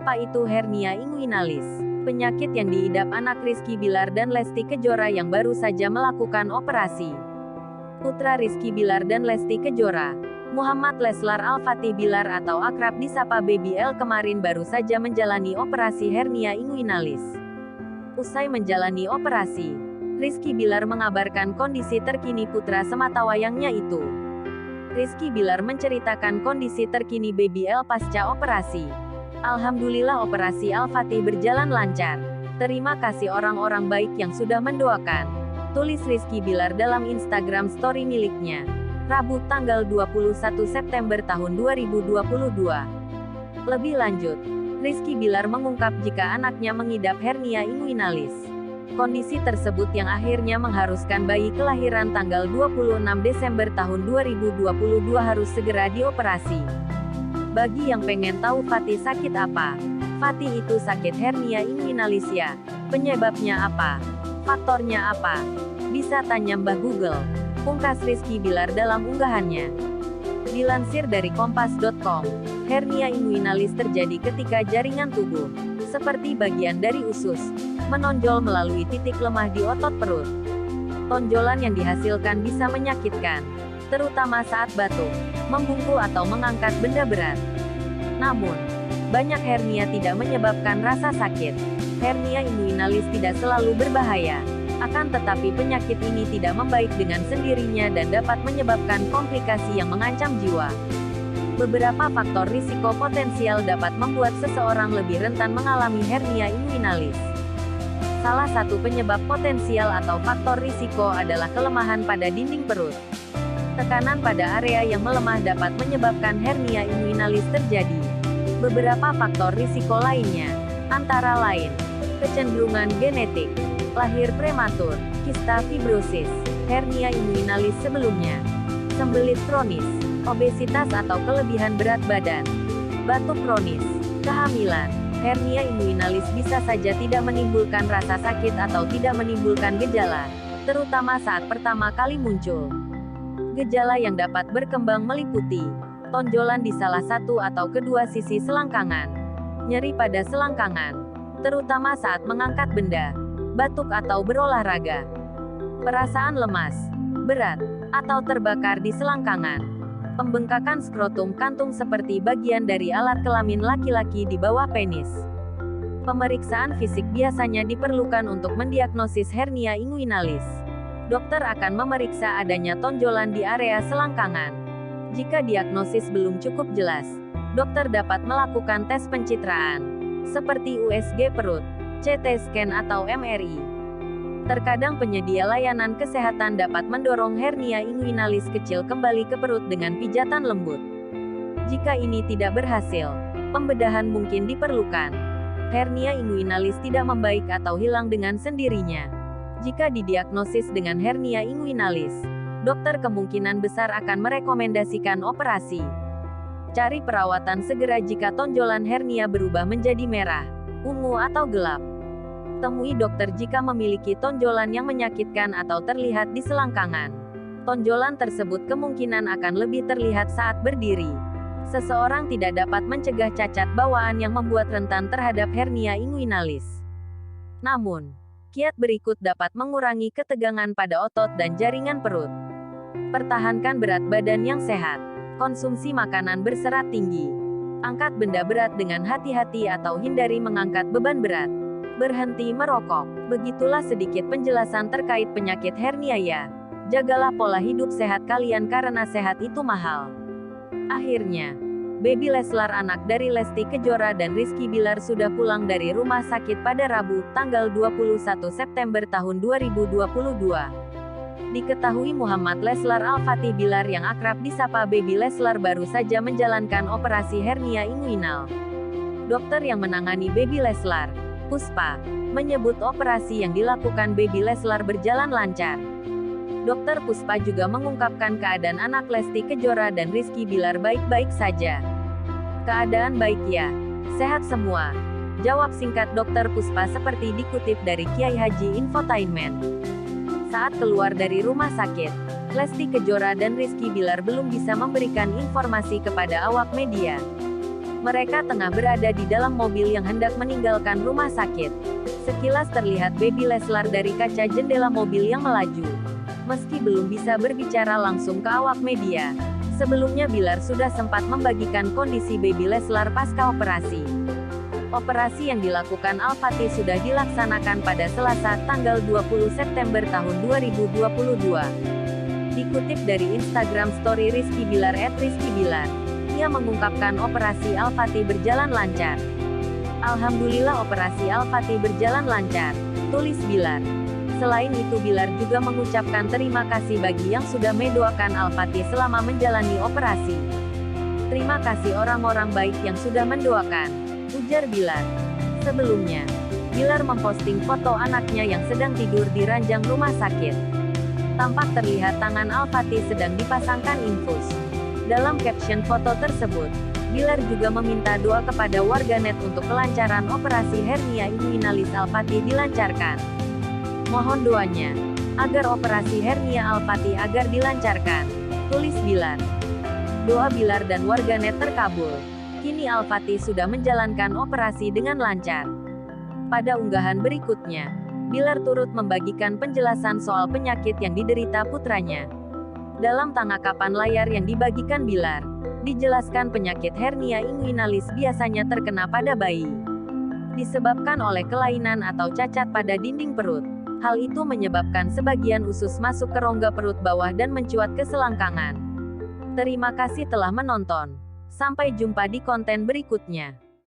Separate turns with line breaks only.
Apa itu hernia inguinalis? Penyakit yang diidap anak Rizky Bilar dan Lesti Kejora yang baru saja melakukan operasi. Putra Rizky Bilar dan Lesti Kejora, Muhammad Leslar Al-Fatih Bilar atau akrab disapa Baby L kemarin baru saja menjalani operasi hernia inguinalis. Usai menjalani operasi, Rizky Bilar mengabarkan kondisi terkini putra sematawayangnya itu. Rizky Bilar menceritakan kondisi terkini Baby L pasca operasi. Alhamdulillah operasi Al-Fatih berjalan lancar. Terima kasih orang-orang baik yang sudah mendoakan. Tulis Rizky Bilar dalam Instagram story miliknya. Rabu tanggal 21 September tahun 2022. Lebih lanjut, Rizky Bilar mengungkap jika anaknya mengidap hernia inguinalis. Kondisi tersebut yang akhirnya mengharuskan bayi kelahiran tanggal 26 Desember tahun 2022 harus segera dioperasi. Bagi yang pengen tahu Fatih sakit apa? Fatih itu sakit hernia inguinalis ya. Penyebabnya apa? Faktornya apa? Bisa tanya Mbah Google. Pungkas Rizky Bilar dalam unggahannya. Dilansir dari kompas.com, hernia inguinalis terjadi ketika jaringan tubuh, seperti bagian dari usus, menonjol melalui titik lemah di otot perut. Tonjolan yang dihasilkan bisa menyakitkan, terutama saat batuk, membungkuk atau mengangkat benda berat. Namun, banyak hernia tidak menyebabkan rasa sakit. Hernia inguinalis tidak selalu berbahaya. Akan tetapi penyakit ini tidak membaik dengan sendirinya dan dapat menyebabkan komplikasi yang mengancam jiwa. Beberapa faktor risiko potensial dapat membuat seseorang lebih rentan mengalami hernia inguinalis. Salah satu penyebab potensial atau faktor risiko adalah kelemahan pada dinding perut. Tekanan pada area yang melemah dapat menyebabkan hernia inguinalis terjadi. Beberapa faktor risiko lainnya, antara lain, kecenderungan genetik, lahir prematur, kista fibrosis, hernia inguinalis sebelumnya, sembelit kronis, obesitas atau kelebihan berat badan, batuk kronis, kehamilan. Hernia inguinalis bisa saja tidak menimbulkan rasa sakit atau tidak menimbulkan gejala, terutama saat pertama kali muncul. Gejala yang dapat berkembang meliputi tonjolan di salah satu atau kedua sisi selangkangan, nyeri pada selangkangan, terutama saat mengangkat benda, batuk atau berolahraga, perasaan lemas, berat, atau terbakar di selangkangan, pembengkakan skrotum kantung seperti bagian dari alat kelamin laki-laki di bawah penis. Pemeriksaan fisik biasanya diperlukan untuk mendiagnosis hernia inguinalis. Dokter akan memeriksa adanya tonjolan di area selangkangan. Jika diagnosis belum cukup jelas, dokter dapat melakukan tes pencitraan, seperti USG perut, CT scan atau MRI. Terkadang penyedia layanan kesehatan dapat mendorong hernia inguinalis kecil kembali ke perut dengan pijatan lembut. Jika ini tidak berhasil, pembedahan mungkin diperlukan. Hernia inguinalis tidak membaik atau hilang dengan sendirinya. Jika didiagnosis dengan hernia inguinalis, dokter kemungkinan besar akan merekomendasikan operasi. Cari perawatan segera jika tonjolan hernia berubah menjadi merah, ungu atau gelap. Temui dokter jika memiliki tonjolan yang menyakitkan atau terlihat di selangkangan. Tonjolan tersebut kemungkinan akan lebih terlihat saat berdiri. Seseorang tidak dapat mencegah cacat bawaan yang membuat rentan terhadap hernia inguinalis. Namun, kiat berikut dapat mengurangi ketegangan pada otot dan jaringan perut. Pertahankan berat badan yang sehat. Konsumsi makanan berserat tinggi. Angkat benda berat dengan hati-hati atau hindari mengangkat beban berat. Berhenti merokok. Begitulah sedikit penjelasan terkait penyakit hernia ya. Jagalah pola hidup sehat kalian karena sehat itu mahal. Akhirnya, Baby Leslar anak dari Lesti Kejora dan Rizky Bilar sudah pulang dari rumah sakit pada Rabu, tanggal 21 September tahun 2022. Diketahui Muhammad Leslar Al-Fatih Bilar yang akrab disapa Baby Leslar baru saja menjalankan operasi hernia inguinal. Dokter yang menangani Baby Leslar, Puspa, menyebut operasi yang dilakukan Baby Leslar berjalan lancar. Dokter Puspa juga mengungkapkan keadaan anak Lesti Kejora dan Rizky Bilar baik-baik saja. Keadaan baik ya, sehat semua, jawab singkat Dokter Puspa seperti dikutip dari Kiai Haji Infotainment. Saat keluar dari rumah sakit, Lesti Kejora dan Rizky Bilar belum bisa memberikan informasi kepada awak media. Mereka tengah berada di dalam mobil yang hendak meninggalkan rumah sakit. Sekilas terlihat Baby Leslar dari kaca jendela mobil yang melaju. Meski belum bisa berbicara langsung ke awak media, sebelumnya Bilar sudah sempat membagikan kondisi Baby Leslar pasca operasi. Operasi yang dilakukan Al-Fatih sudah dilaksanakan pada Selasa, tanggal 20 September tahun 2022. Dikutip dari Instagram Story Rizky Bilar @rizkybilar, ia mengungkapkan operasi Al-Fatih berjalan lancar. Alhamdulillah operasi Al-Fatih berjalan lancar, tulis Bilar. Selain itu Bilar juga mengucapkan terima kasih bagi yang sudah mendoakan Al-Fatih selama menjalani operasi. Terima kasih orang-orang baik yang sudah mendoakan, ujar Bilar. Sebelumnya, Bilar memposting foto anaknya yang sedang tidur di ranjang rumah sakit. Tampak terlihat tangan Al-Fatih sedang dipasangkan infus. Dalam caption foto tersebut, Bilar juga meminta doa kepada warganet untuk kelancaran operasi hernia inguinalis Al-Fatih dilancarkan. Mohon doanya, agar operasi hernia Al-Fatih agar dilancarkan, tulis Bilar. Doa Bilar dan warganet terkabul. Kini Al-Fatih sudah menjalankan operasi dengan lancar. Pada unggahan berikutnya, Bilar turut membagikan penjelasan soal penyakit yang diderita putranya. Dalam tangkapan layar yang dibagikan Bilar, dijelaskan penyakit hernia inguinalis biasanya terkena pada bayi. Disebabkan oleh kelainan atau cacat pada dinding perut. Hal itu menyebabkan sebagian usus masuk ke rongga perut bawah dan mencuat ke selangkangan. Terima kasih telah menonton. Sampai jumpa di konten berikutnya.